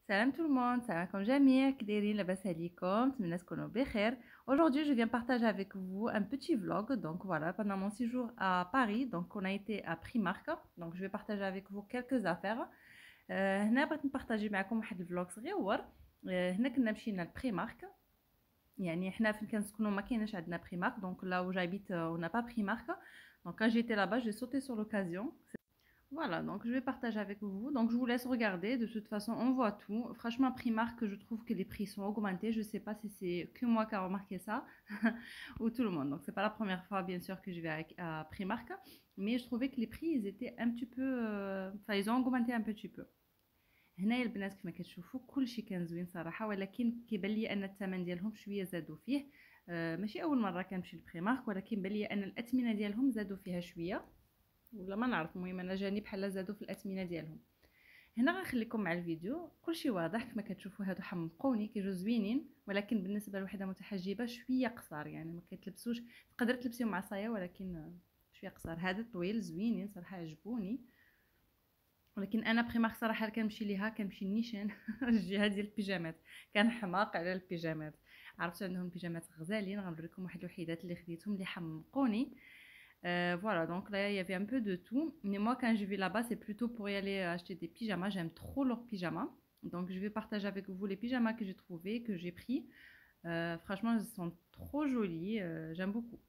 Salam tout le monde, salam comme Jamir, Kderi, labas alikum, t'mina tkounu bikhair. Aujourd'hui, je viens partager avec vous un petit vlog. Donc voilà, pendant mon séjour à Paris, donc on a été à Primark. Donc je vais partager avec vous quelques affaires. هنا بغيت نبارطاجي معكم واحد الفلوغ صغيور. هنا كنا مشينا لبريمارك. يعني حنا فين كنسكنوا ما كايناش عندنا بريمارك. Donc là où j'habite, on n'a pas Primark. Donc quand j'étais là-bas, j'ai sauté sur l'occasion. Voilà, donc je vais partager avec vous. Donc je vous laisse regarder. De toute façon, on voit tout. Franchement, Primark, je trouve que les prix sont augmentés. Je ne sais pas si c'est que moi qui a remarqué ça ou tout le monde. Donc c'est pas la première fois, bien sûr, que je vais à Primark. Mais je trouvais que les prix, ils étaient un petit peu... Enfin, ils ont augmenté un petit peu. هنايا البنات كما كتشوفوا كلشي كان زوين صراحه، ولكن كيبان لي ان الثمن ديالهم شويه زادوا فيه. ماشي اول مره كنمشي للبريمارك، ولكن بان لي ان الاثمنه ديالهم زادوا فيها شويه، ولا ما نعرف. المهم انا جاني بحال زادوا في الاثمنه ديالهم. هنا غنخليكم مع الفيديو، كلشي واضح كما كتشوفوا. هادو حمقوني كيجوا زوينين، ولكن بالنسبه لوحده متحجبه شويه قصار، يعني ما كيتلبسوش. تقدر تلبسيهم مع صايه، ولكن شويه قصار. هذا طويل زوينين صراحه، عجبوني. ولكن انا بريمارك صراحه كنمشي ليها، كنمشي نيشان الجهه ديال البيجامات. كان حماق على البيجامات. عرفت عندهم بيجامات غزالين، غنوريكم واحد الوحيدات اللي خديتهم اللي حمقوني. Voilà, donc là il y avait un peu de tout, mais moi quand je vais là-bas c'est plutôt pour y aller acheter des pyjamas. J'aime trop leurs pyjamas, donc je vais partager avec vous les pyjamas que j'ai trouvés, que j'ai pris. Franchement ils sont trop jolis, j'aime beaucoup.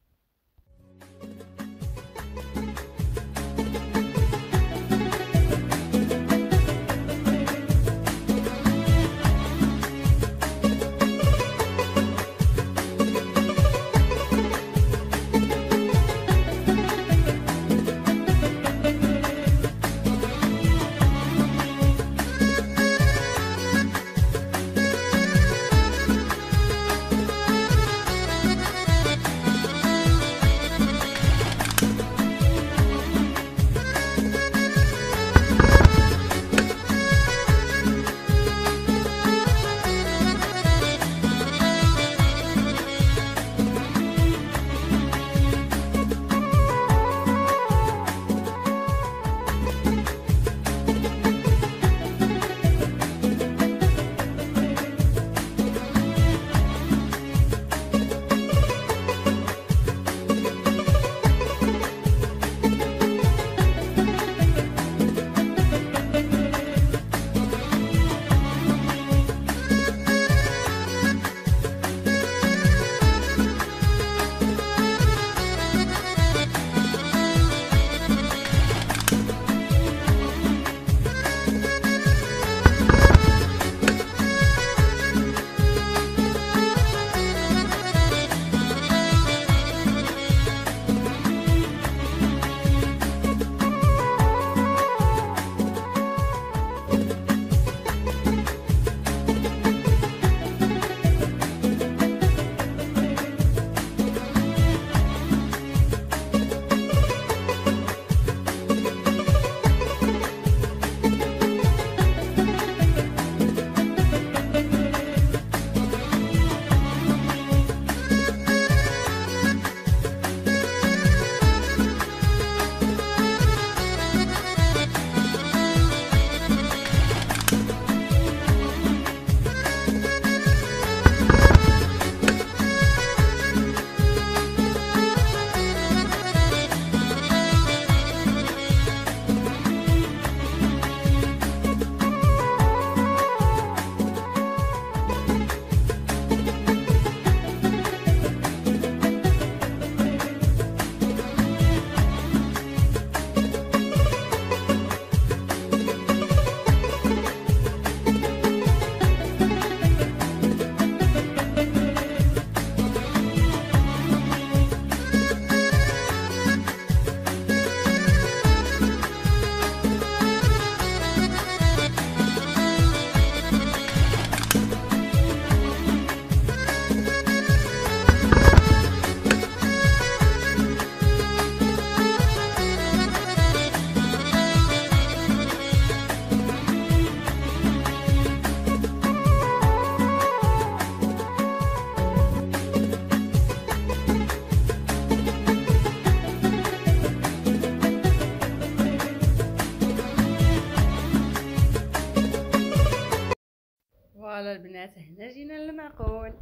فوالا البنات هنا جينا للمعقول.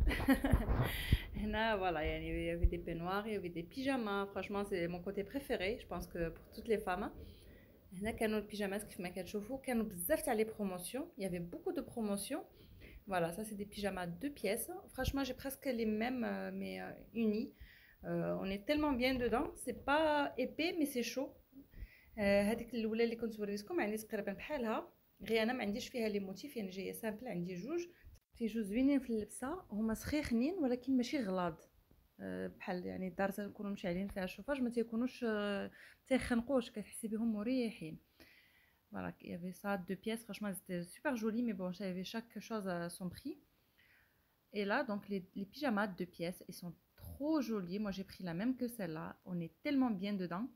هنا voilà يعني il y avait des peignoirs, il y avait des pyjamas. Franchement c'est mon côté préféré je pense que pour toutes les femmes. هنا كانوا البيجامات كيف ما كتشوفوا كانوا بزاف تاع لي بروموسيون. Il y avait beaucoup de promotions. Voilà, ça c'est des pyjamas 2 pièces. Franchement j'ai presque les mêmes mais unis. On est tellement bien dedans, c'est pas épais mais c'est chaud. هذيك الاولى اللي كنت وريتكم عندي تقريبا بحالها غير انا ما عنديش فيها لي موتيف يعني جايه سامبل عندي جوج تيجو زوينين في اللبسه هما سخيخنين ولكن ماشي غلاض بحال يعني الدار تنكونوا مشعلين فيها الشوفاج ما تيكونوش تيخنقوش كتحسي بهم مريحين. Voilà, il y avait ça 2 pièces, franchement c'était super joli mais bon j'avais chaque chose à son prix. Et là donc les pyjamas 2 pièces ils sont trop jolis, moi j'ai pris la même que celle-là, on est tellement bien dedans.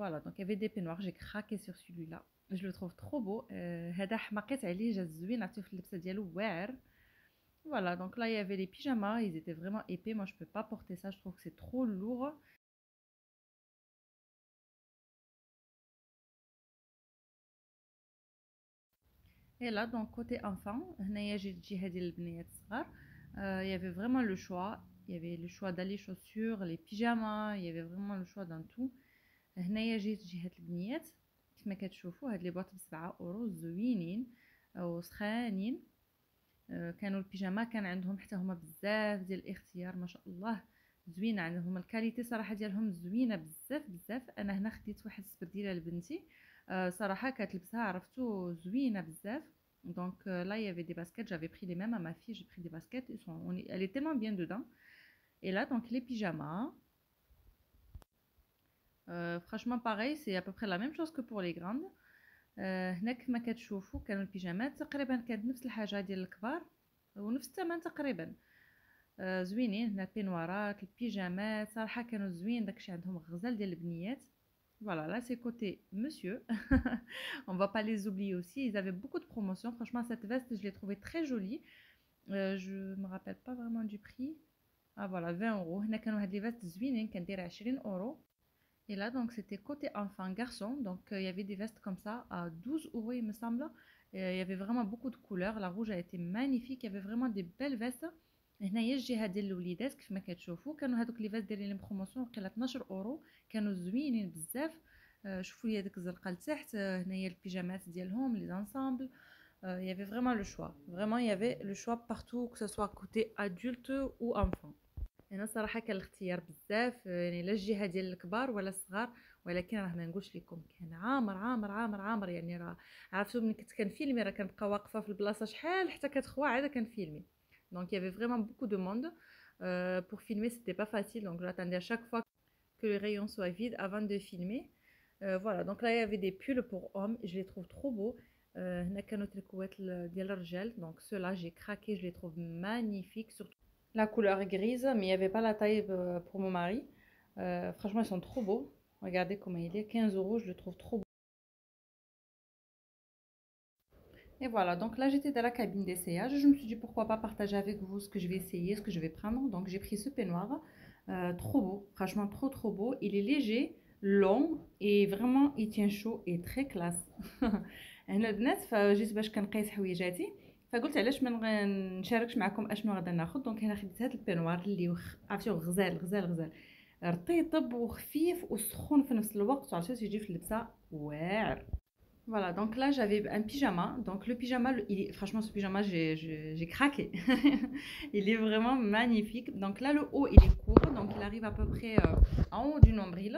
Voilà, donc il y avait des peignoirs, j'ai craqué sur celui-là. Je le trouve trop beau. هذا حماقيت عليه جا زوين عرفتو في اللبسه ديالو واعر. Voilà, donc là il y avait les pyjamas, ils étaient vraiment épais. Moi je peux pas porter ça, je trouve que c'est trop lourd. Et là donc côté enfant, هنايا جيت الجهه ديال البنيات الصغار. Il y avait vraiment le choix. Il y avait le choix d'aller chaussures, les pyjamas, il y avait vraiment le choix dans tout. هنايا جيت جهه البنيات كما كتشوفوا هاد لي بواط ب7 € زوينين وسخانين. كانوا البيجاما كان عندهم حتى هما بزاف ديال الاختيار ما شاء الله زوينه عندهم الكاليتي صراحه ديالهم زوينه بزاف بزاف. انا هنا خديت واحد السبرديله لبنتي صراحه كتلبسها عرفتو زوينه بزاف. Donc là il y avait des baskets, j'avais pris les mêmes à ma fille, j'ai pris des baskets, elle est tellement bien dedans. Et là donc les pyjamas. Franchement pareil c'est à peu près la même chose que pour les grandes. هنا كما كتشوفوا كانوا البيجامات تقريبا كانت نفس الحاجه ديال الكبار ونفس الثمن تقريبا. زوينين هنا البينوارات البيجامات صراحه كانوا زوين داكشي عندهم غزال ديال البنيات. Voilà, là c'est côté monsieur. On va pas les oublier aussi, ils avaient beaucoup de promotions. Franchement cette veste je l'ai trouvée très jolie. Je me rappelle pas vraiment du prix. Ah voilà 20 €. هنا كانوا هاد لي فيست زوينين كندير 20 €. Et là, donc, c'était côté enfant-garçon. Donc, il y avait des vestes comme ça à 12 € il me semble. Il y avait vraiment beaucoup de couleurs. La rouge a été magnifique. Il y avait vraiment des belles vestes. هنايا الجهه ديال الوليدات كيف ما كتشوفوا كانوا هذوك لي فاس دايرين بروموسيون وقيله 12 € كانوا زوينين بزاف. شوفوا لي هذيك الزرقاء لتحت. هنايا البيجامات ديالهم لي انسامبل. Il y avait vraiment le choix. Vraiment, il y avait le choix partout, que ce soit côté adulte ou enfant. هنا صراحه كان الاختيار بزاف يعني لا الجهه ديال الكبار ولا الصغار. ولكن راه ما نقولش لكم كان عامر عامر عامر عامر يعني راه عرفتوا ملي كنت كنفيلمي راه كنبقى واقفه في البلاصه شحال حتى كتخوى عاد كنفيلمي. Donc il y avait vraiment beaucoup de monde. Pour filmer c'était pas facile donc j'attendais à chaque fois que le rayon soit vide avant de filmer. Voilà donc là il y avait des pulls pour hommes, je les trouve trop beaux. هنا كانوا تريكوات ديال الرجال donc ceux-là j'ai craqué, je les trouve magnifiques surtout la couleur grise, mais il n'y avait pas la taille pour mon mari. Franchement, ils sont trop beaux. Regardez comment il est. 15 €, je le trouve trop beau. Et voilà, donc là j'étais dans la cabine d'essayage. Je me suis dit pourquoi pas partager avec vous ce que je vais essayer, ce que je vais prendre. Donc j'ai pris ce peignoir. Trop beau, franchement trop beau. Il est léger, long et vraiment il tient chaud et très classe. هنا البنات فجيت باش كنقيس حويجاتي فقلت علاش ما نشاركش معكم اشنو غادا ناخذ. دونك هنا خديت هذا البينوار اللي عرفتو غزال غزال غزال رطيطب وخفيف وسخون في نفس الوقت وعرفتو تيجي في اللبسه واعر. Voilà, donc là j'avais un pyjama. Donc le pyjama, franchement ce pyjama j'ai craqué. Il est vraiment magnifique. Donc là le haut il est court, donc il arrive à peu près en haut du nombril.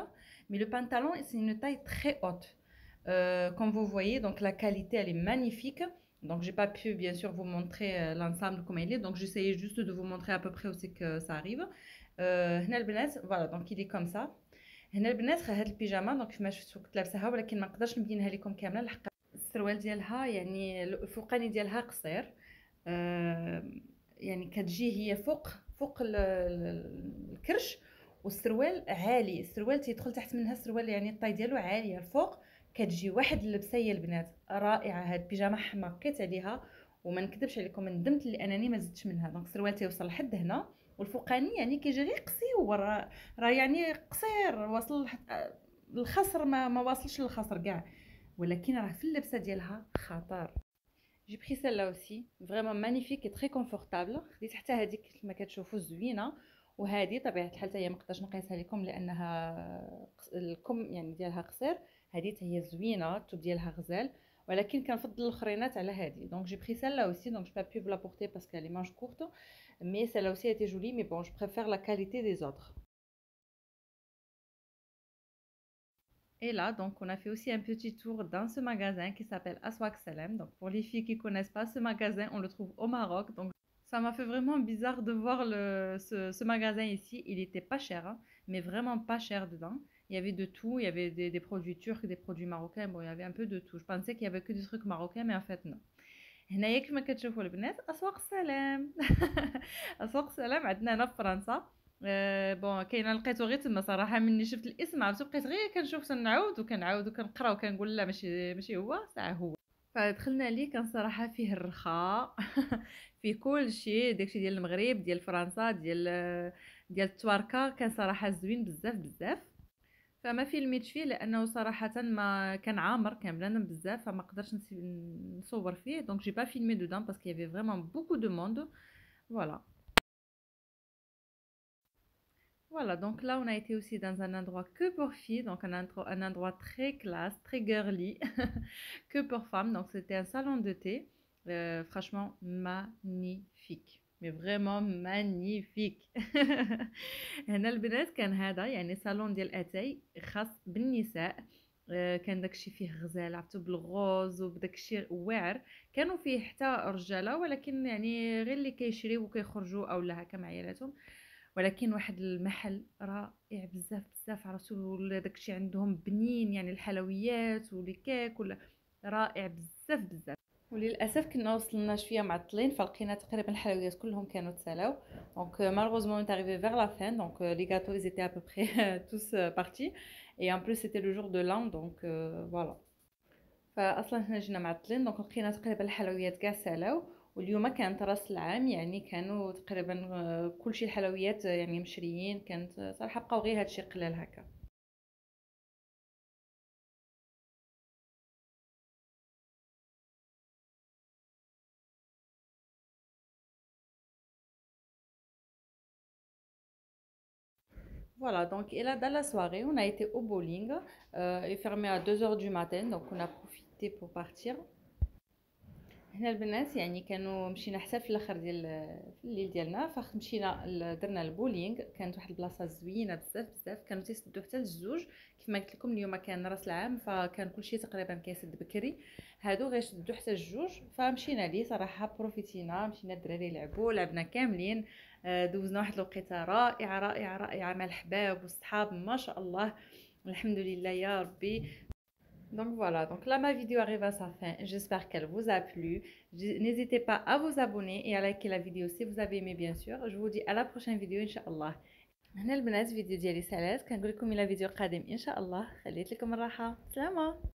Mais le pantalon c'est une taille très haute. Comme vous voyez, donc la qualité elle est magnifique. Donc j'ai pas pu bien sûr vous montrer l'ensemble comme il est. Donc j'essayais juste de vous montrer à peu près où c'est que ça arrive. هنا البنات voilà donc il est comme ça. هنا البنات هاد البيجاما دونك كيفما شفتوا كنت لابساها ولكن ما نقدرش نبينها لكم كامله لحق السروال ديالها يعني الفوقاني ديالها قصير. يعني كتجي هي فوق الكرش والسروال عالي. السروال تيدخل تحت منها السروال يعني الطاي ديالو عاليه الفوق. كتجي واحد اللبسه يا البنات رائعه. هاد البيجاما حماقيت عليها وما نكذبش عليكم ندمت لانني ما زدتش منها. دونك السروال تيوصل لحد هنا، والفوقاني يعني كيجي غير قصيور، راه يعني قصير واصل الخصر، ما واصلش للخصر كاع، ولكن راه في اللبسه ديالها خطر. جي بري سيلا اوسي فريمون مانيفيك اي تري كونفورتابل. خديت حتى هذيك كما كتشوفوا زوينه، وهذه طبيعه الحال حتى هي ما نقدرش نقيسها لكم لانها الكم يعني ديالها قصير. هذه حتى هي زوينه، التوب ديالها غزال، ولكن كنفضل الاخرينات على هذه. دونك جي بري سيلا اوسي، دونك جو با بو لا بورتي باسكو لي مانش كورت، مي سيلا اوسي ايتي جولي، مي بون جو بريفير لا كاليتي دي اوتر. Et là, donc, on a fait aussi un petit tour dans ce magasin qui s'appelle Aswak Salem. Donc, pour les filles qui connaissent pas ce magasin, on le trouve au Maroc. Donc, ça m'a fait vraiment bizarre de voir ce magasin ici. Il était pas cher, hein, mais vraiment pas cher dedans. Il y avait de tout. Il y avait des produits turcs, des produits marocains. Bon, il y avait un peu de tout. Je pensais qu'il y avait que des trucs marocains, mais en fait, non. هنايا كما كتشوفوا البنات اسواق السلام. اسواق السلام عندنا هنا في فرنسا. بون كاينه لقيتو غير تما صراحه، مني شفت الاسم عرفتو بقيت غير كنشوف تنعاود وكنعاود وكنقرا وكنقول لا ماشي هو ساعه هو. فدخلنا ليه، كان صراحه فيه الرخاء. فيه كل شيء، داكشي ديال المغرب ديال فرنسا ديال التواركه، كان صراحه زوين بزاف بزاف. فما فيلميتش فيه لانه صراحه ما كان عامر، كان بنادم بزاف، فما قدرتش نصور فيه. دونك جي با فيلمي دودان باسكو يافي فريمون بوكو دو موند. فوالا. Voilà, donc là on a été aussi dans un endroit que pour filles, donc un endroit très classe, très girly, que pour femmes. Donc c'était un salon de thé, franchement magnifique, mais vraiment magnifique. هنا البنات كان هذا يعني صالون ديال اتاي خاص بالنساء. كان داكشي فيه غزال عرفتو بالغوز وبداكشي واعر. كانوا فيه حتى رجاله، ولكن يعني غير اللي كيشريو وكيخرجوا او لا هكا مع عيالاتهم. ولكن واحد المحل رائع بزاف بزاف عرفتو، ولا داكشي عندهم بنين يعني الحلويات ولي كيك ولا رائع بزاف بزاف. وللاسف كنا وصلنا شويه معطلين، فلقينا تقريبا الحلويات كلهم كانوا تسالاو. دونك malheureusement on est arrivé vers la fin, donc les gâteaux ils étaient à peu près tous partis, et en plus c'était le jour de l'an, donc voilà. فاصلا حنا جينا معطلين، دونك لقينا تقريبا الحلويات كاع سالاو. واليوم كانت راس العام، يعني كانوا تقريبا كلشي الحلويات يعني مشريين. كانت صراحه بقاو غير هادشي قلال هكا. Voilà, donc et là dans la soirée, on a été au bowling. Il fermé à 2 heures du matin, donc on a profité pour partir. هنا البنات يعني كانوا مشينا حتى في الاخر ديال في الليل ديالنا، فمشينا درنا البولينغ. كانت واحد البلاصه زوينه بزاف بزاف، كانوا تيسدوا حتى للزوج. كيف ما قلت لكم اليوم كان راس العام، فكان كلشي تقريبا كيسد بكري. هادو غيشدوا حتى الجوج، فمشينا ليه صراحه بروفيتينا. مشينا الدراري لعبوا، لعبنا كاملين. دوزنا واحد الوقيته رائعه رائعه رائعه مع الحباب والصحاب ما شاء الله. الحمد لله يا ربي. Donc voilà, donc là ma vidéo arrive à sa fin. J'espère qu'elle vous a plu. N'hésitez pas à vous abonner et à liker la vidéo si vous avez aimé bien sûr. Je vous dis à la prochaine vidéo Inch'Allah. هنا البنات فيديو ديالي سالات، كنقول لكم الى فيديو قادم ان شاء الله. خليت لكم الراحه، سلامه.